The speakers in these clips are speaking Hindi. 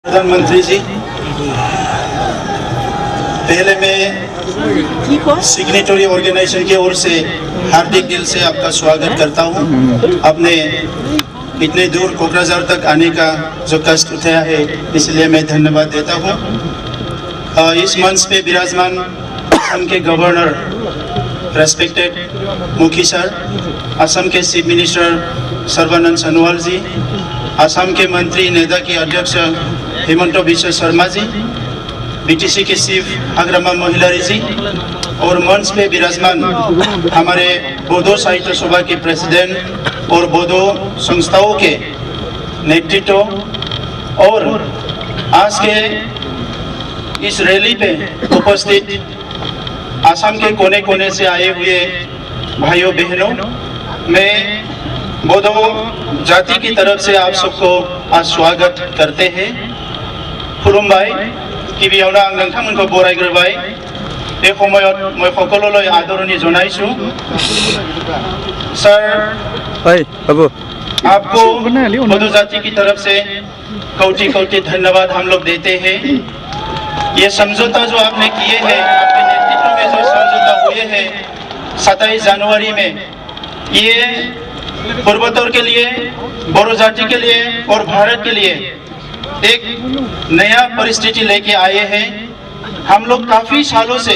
प्रधानमंत्री जी, पहले मैं सिग्नेटरी ऑर्गेनाइजेशन की ओर से हार्दिक दिल से आपका स्वागत करता हूं। आपने इतने दूर कोकराझार तक आने का जो कष्ट उठाया है, इसलिए मैं धन्यवाद देता हूं। इस मंच पे विराजमान असम के गवर्नर रेस्पेक्टेड मुखी सर, असम के चीफ मिनिस्टर सर्बानंद सोनोवाल जी, असम के मंत्री नेता के अध्यक्ष हेमंत बिश्व शर्मा जी, बीटीसी के चीफ हाग्रामा महिलारी जी और मंच पे विराजमान हमारे बोडो साहित्य सभा के प्रेसिडेंट और बोडो संस्थाओं के नेतृत्व और आज के इस रैली पे उपस्थित असम के कोने कोने से आए हुए भाइयों बहनों, मैं बोडो जाति की तरफ से आप सबको आज स्वागत करते हैं। खुलुमबाय, गिबियावनो आं नोंथांमोनखौ बरायग्रोबाय। बे समायाव मैं सकलोलै आदरनि जनायछु। सर, बाबू, आपको बोडो जाति की तरफ से कोटि कोटि धन्यवाद हम लोग देते हैं। ये समझौता जो आपने किए हैं, आपके नेतृत्व में जो समझौता हुए हैं 27 जनवरी में, ये पूर्वोत्तर के लिए, बोडो जाति के लिए और भारत के लिए एक नया परिस्थिति लेके आए हैं। हम लोग काफी सालों से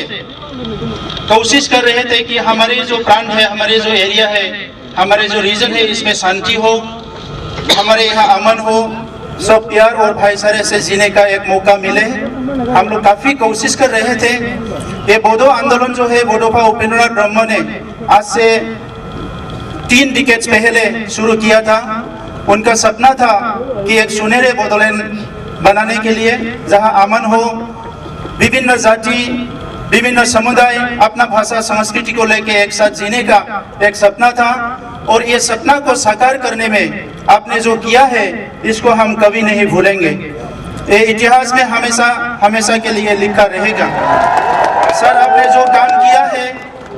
कोशिश कर रहे थे कि हमारे जो प्रांत है, हमारे जो एरिया है, हमारे जो रीजन है, इसमें शांति हो, हमारे यहाँ अमन हो, सब प्यार और भाईचारे से जीने का एक मौका मिले। हम लोग काफी कोशिश कर रहे थे। ये बोडो आंदोलन जो है, बोडोफा उपेंद्रनाथ ब्रह्म ने आज से 3 डिकेड्स पहले शुरू किया था। उनका सपना था कि एक सुनहरे बोडोलैंड बनाने के लिए, जहां अमन हो, विभिन्न जाति, विभिन्न समुदाय अपना भाषा संस्कृति को लेके एक साथ जीने का एक सपना था। और ये सपना को साकार करने में आपने जो किया है, इसको हम कभी नहीं भूलेंगे। ये इतिहास में हमेशा हमेशा के लिए लिखा रहेगा। सर, आपने जो काम किया है,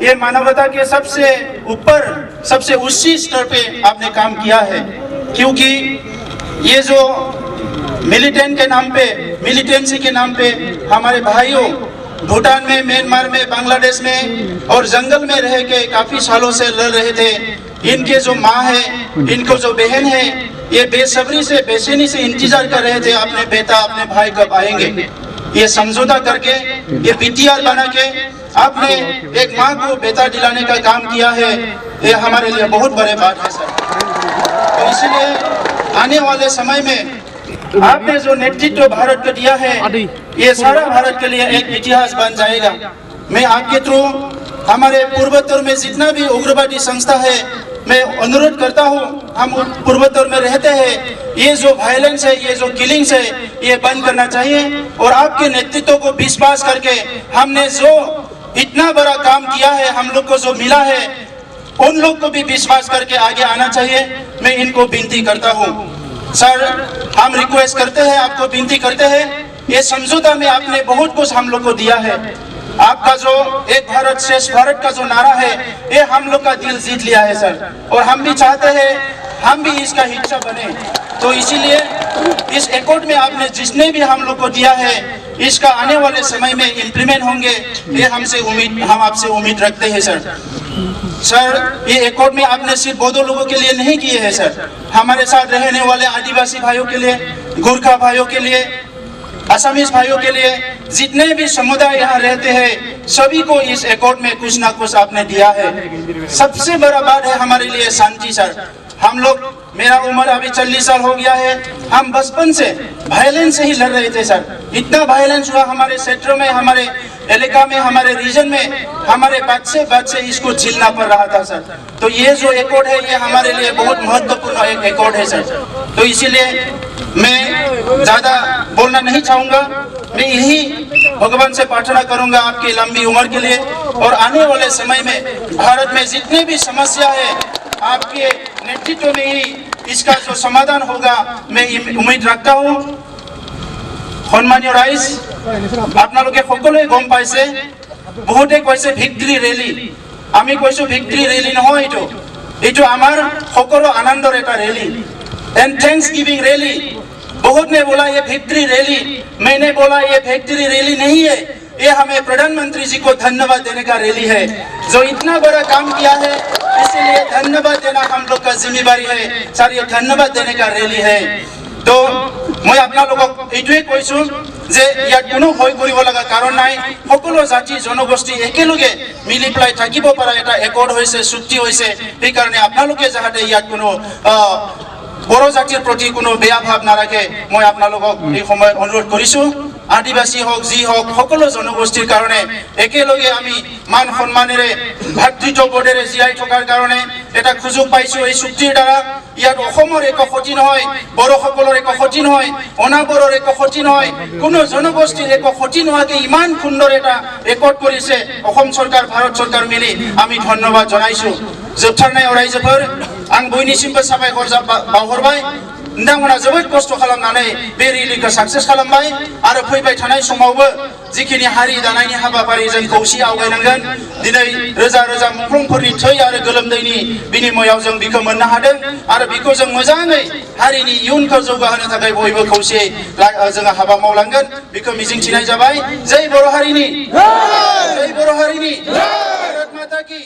ये मानवता के सबसे ऊपर, सबसे उच्च स्तर पे आपने काम किया है। क्योंकि ये जो मिलिटेंट के नाम पे, मिलिटेंसी के नाम पे हमारे भाइयों भूटान में, म्यांमार में, बांग्लादेश में और जंगल में रह के काफी सालों से लड़ रहे थे। इनके जो माँ है, इनको जो बहन है, ये बेसब्री से, बेचैनी से इंतजार कर रहे थे अपने बेटा, अपने भाई कब आएंगे। ये समझौता करके, ये पीटीआर बना के आपने एक माँ को बेटा दिलाने का काम किया है। ये हमारे लिए बहुत बड़ी बात है सर। तो इसलिए आने वाले समय में आपने जो नेतृत्व भारत को दिया है, ये सारा भारत के लिए एक इतिहास बन जाएगा। मैं आपके थ्रू हमारे पूर्वोत्तर में जितना भी उग्रवादी संस्था है, मैं अनुरोध करता हूँ, हम पूर्वोत्तर में रहते हैं, ये जो वायलेंस है, ये जो किलिंग्स है, ये बंद करना चाहिए। और आपके नेतृत्व को विश्वास करके हमने जो इतना बड़ा काम किया है, हम लोग को जो मिला है, उन लोग को भी विश्वास करके आगे आना चाहिए। मैं इनको विनती करता हूँ। सर, हम रिक्वेस्ट करते हैं, आपको विनती करते हैं, ये समझौता में आपने बहुत कुछ हम लोग को दिया है। आपका जो एक भारत श्रेष्ठ भारत का जो नारा है, ये हम लोग का दिल जीत लिया है सर। और हम भी चाहते हैं हम भी इसका हिस्सा बने। तो इसीलिए इस एकॉर्ड में आपने जिसने भी हम लोग को दिया है, इसका आने वाले समय में इम्प्लीमेंट होंगे, ये हम आपसे उम्मीद रखते हैं सर। सर, ये एकॉर्ड में आपने सिर्फ बोडो लोगों के लिए नहीं किए हैं सर, हमारे साथ रहने वाले आदिवासी भाइयों के लिए, गोरखा भाइयों के लिए, असमीज भाइयों के लिए, जितने भी समुदाय यहाँ रहते हैं, सभी को इस एकॉर्ड में कुछ ना कुछ आपने दिया है। सबसे बड़ा बात है हमारे लिए शांति सर। हम लोग, मेरा उम्र अभी 40 साल हो गया है, हम बचपन से वायलेंस से ही लड़ रहे थे सर। इतना वायलेंस हुआ हमारे क्षेत्रों में, हमारे इलाका में, हमारे रीजन में, हमारे बच्चे इसको झेलना पड़ रहा था सर। तो ये जो एकॉर्ड है, ये हमारे लिए बहुत महत्वपूर्ण एक एकॉर्ड है सर। तो इसीलिए मैं ज्यादा बोलना नहीं चाहूंगा। मैं यही भगवान से प्रार्थना करूंगा आपकी लंबी उम्र के लिए, और आने वाले समय में भारत में जितने भी समस्या है, आपके नेतृत्व में ही इसका जो समाधान होगा, मैं उम्मीद रखता हूँ। सम्मानीय राइज, আপোনালোকে সকলোৱে গম পাইছে, বহুতে কৈছে ভিক্টৰী ৰেলী। আমি কৈছো ভিক্টৰী ৰেলী নহয়, এইটো আমাৰ সকলো আনন্দৰ এটা ৰেলী। and Thanksgiving rally बहुत ने बोला ये विक्ट्री रैली, मैंने बोला ये विक्ट्री रैली नहीं है, ये हमें प्रधानमंत्री जी को धन्यवाद देने का रैली है जो इतना बड़ा काम किया है, इसलिए धन्यवाद देना हम लोग का जिम्मेदारी है। सर ये धन्यवाद देने का रैली है। तो मैं अपना लोगों এইটোৱে কৈছো যে ইয়াত কোনো ভয় কৰিব লগা কাৰণ নাই। সকলো জাতি জনগোষ্ঠী একেলগে মিলি পেলাই থাকিব পৰা এটা একৰ্ড হৈছে, চুক্তি হৈছে। এই কাৰণে আপোনালোকে যাতে ইয়াত কোনো বড়ো জাতিৰ প্ৰতি কোনো বেয়া ভাৱ নাৰাখে মই আপোনালোকক এই সময়ত অনুৰোধ কৰিছো। আদিবাসী হোক যি হোক সকলো জনগোষ্ঠীৰ কাৰণে একেলগে আমি মান সন্মানেৰে ভাতৃত্ববোধেৰে জীয়াই থকাৰ কাৰণে এটা সুযোগ পাইছো এই চুক্তিৰ দ্বাৰা। ইয়াত অসমৰ একো ক্ষতি নহয়, বড়োসকলৰ একো ক্ষতি নহয়, অনাবৰৰ একো ক্ষতি নহয়, কোনো জনগোষ্ঠীৰ একো ক্ষতি নোহোৱাকৈ ইমান সুন্দৰ এটা ৰেকৰ্ড কৰিছে অসম চৰকাৰ ভাৰত চৰকাৰ মিলি, আমি ধন্যবাদ জনাইছো। जोबथारनायाव रायजोफोर आं बयनिसिमबो साबायखर बावहरबाय। नोंथांमोना जोबोद खस्थ' खालामनानै बे रेलिखौ साक्सेस खालामबाय आरो फैबाय थानाय समावबो जिखिनि हारि दानायनि हाबाफारि जों खौसे आवगायनांगोन। दिनै रोजा रोजा मुंख्लंफोरनि थै आरो गोलोमदैनि बिनिमयाव जों बिखौ मोननो हादों आरो बिखौ जों मोजाङै हारिनि इयुनखौ जौगाहोनो थाखाय बयबो खौसे जोङो हाबा मावलांगोन बिखौ मिजिंथिनाय जाबाय। जय बर' हारिनि, जय बर' हारिनि, भारत माता की